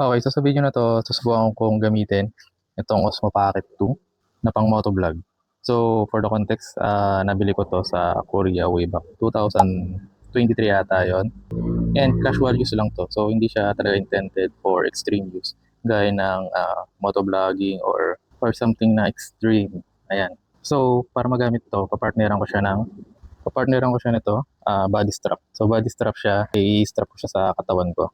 Okay, so sa video na 'to, susubukan kong gamitin itong Osmo Pocket 2 na pang motovlog. So, for the context, nabili ko 'to sa Korea way back 2023 yata 'yon, and casual use lang 'to. So, hindi siya talaga intended for extreme use gaya ng, motovlogging or something na extreme, ayan. So, para magamit 'to, papartneran ko siya nito, body strap. So, body strap siya, i-strap ko siya sa katawan ko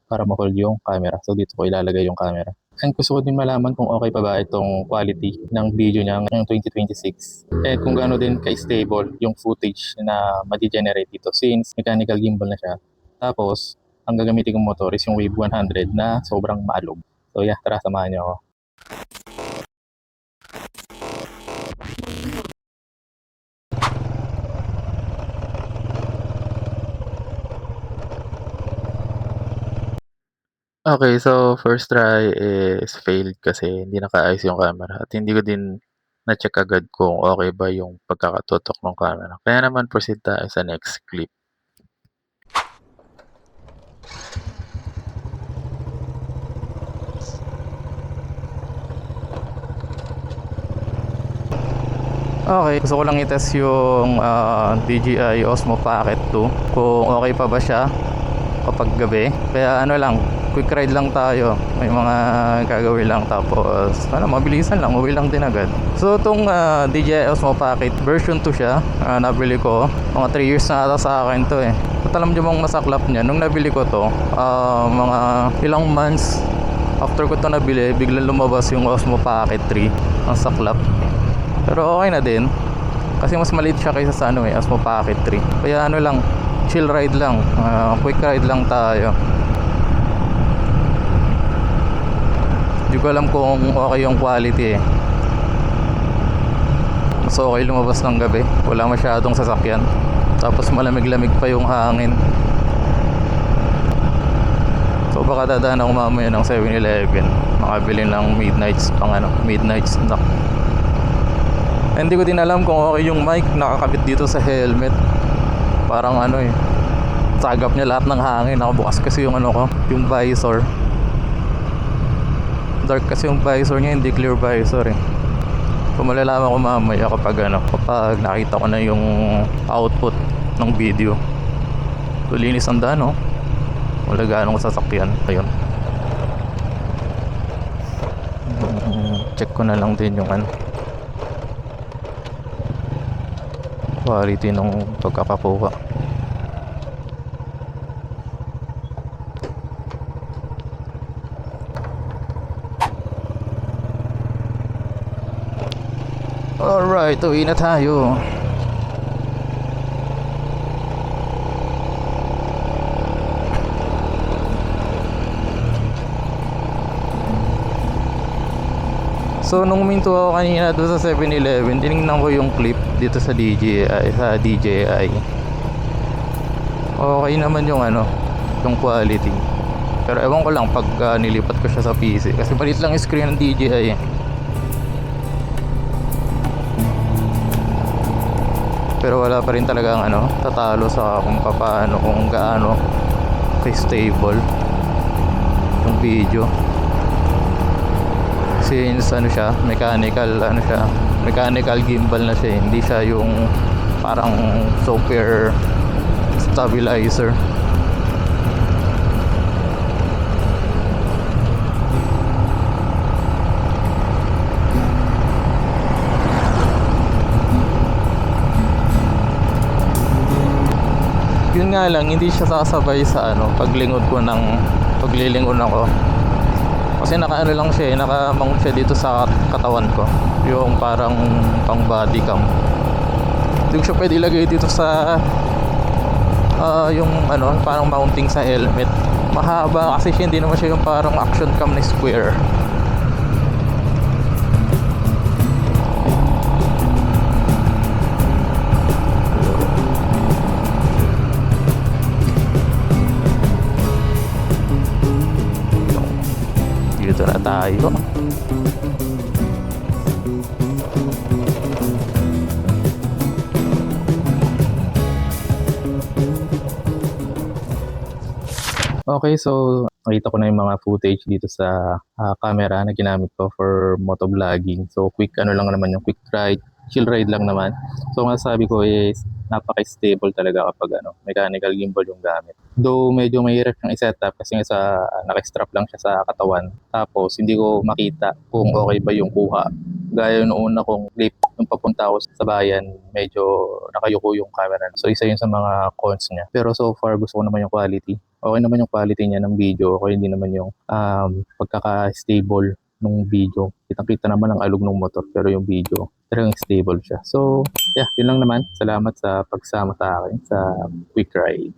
para ma-hold yung camera. So dito ko ilalagay yung camera. And gusto ko din malaman kung okay pa ba itong quality ng video niya ngayong 2026. And kung gaano din ka-stable yung footage na madi-generate dito since mechanical gimbal na siya. Tapos, ang gagamitin kong motor is yung Wave 100 na sobrang maalog. So yeah, tara samahan niyo ako. Okay, so first try is failed kasi hindi nakaayos yung camera at hindi ko din na-check agad kung okay ba yung pagkakatutok ng camera. Kaya naman proceed tayo sa next clip. Okay, gusto ko lang i-test yung DJI Osmo Pocket 2 kung okay pa ba siya kapag gabi. Kaya ano lang, quick ride lang tayo, may mga gagawin lang, tapos mabilisan lang, uwi lang din agad. So itong DJI Osmo Pocket version 2 siya, nabili ko mga 3 years na ata sa akin to eh. At alam nyo bang masaklap niya, nung nabili ko to, mga ilang months after ko to nabili, biglang lumabas yung Osmo Pocket 3. Ang saklap, pero okay na din kasi mas maliit siya kaysa sa Osmo Pocket 3. Kaya ano lang, chill ride lang, quick ride lang tayo. Hindi ko alam kung okay yung quality eh. Mas okay lumabas ng gabi, wala masyadong sasakyan, tapos malamig-lamig pa yung hangin. So baka dadaan ako mamaya ng 7-Eleven, makabili ng midnight snack. Hindi ko din alam kung okay yung mic nakakabit dito sa helmet. Parang sagap niya lahat ng hangin. Nakabukas kasi yung yung visor. Dark kasi yung visor niya, hindi clear visor eh. So malalaman ko mamaya kapag nakita ko na yung output ng video. So linis ang daan wala ganong sasakyan. Ayun, check ko na lang din yung quality ng pagkakakuha. Alright, uwi na tayo. So nung minto ako kanina doon sa 7-Eleven, tinignan ko yung clip dito sa DJI. Okay naman yung yung quality. Pero ewan ko lang pag nilipat ko siya sa PC kasi maliit lang yung screen ng DJI eh. Pero wala pa rin talaga ang tatalo sa kung gaano stable yung video. Since siya, mechanical gimbal na siya, hindi siya yung parang super stabilizer. Yun nga lang, hindi siya sasabay sa paglilingon ako. Kasi lang siya naka-mount siya dito sa katawan ko, yung parang pang body cam. Hindi ko siya pwede ilagay dito sa yung parang mounting sa helmet. Mahaba kasi siya, hindi naman siya yung parang action cam na square. Dito na tayo. Okay, so nakita ko na yung mga footage dito sa camera na ginamit ko for motovlogging. So quick ano lang naman yung quick ride, chill ride lang naman. So ang sabi ko is napaka-stable talaga kapag mechanical gimbal yung gamit. Though medyo mahirap siyang i-setup kasi nga naka-strap lang siya sa katawan. Tapos hindi ko makita kung okay ba yung kuha. Gaya nung una kong clip nung papunta ako sa bayan, medyo nakayuko yung camera. So isa yun sa mga cons niya. Pero so far gusto ko naman yung quality. Okay naman yung quality niya ng video. Okay hindi naman yung pagkaka-stable ng video. Kitang-kita naman ang alog ng motor pero yung video talagang stable siya. So yeah, yun lang naman. Salamat sa pagsama sa akin sa quick ride.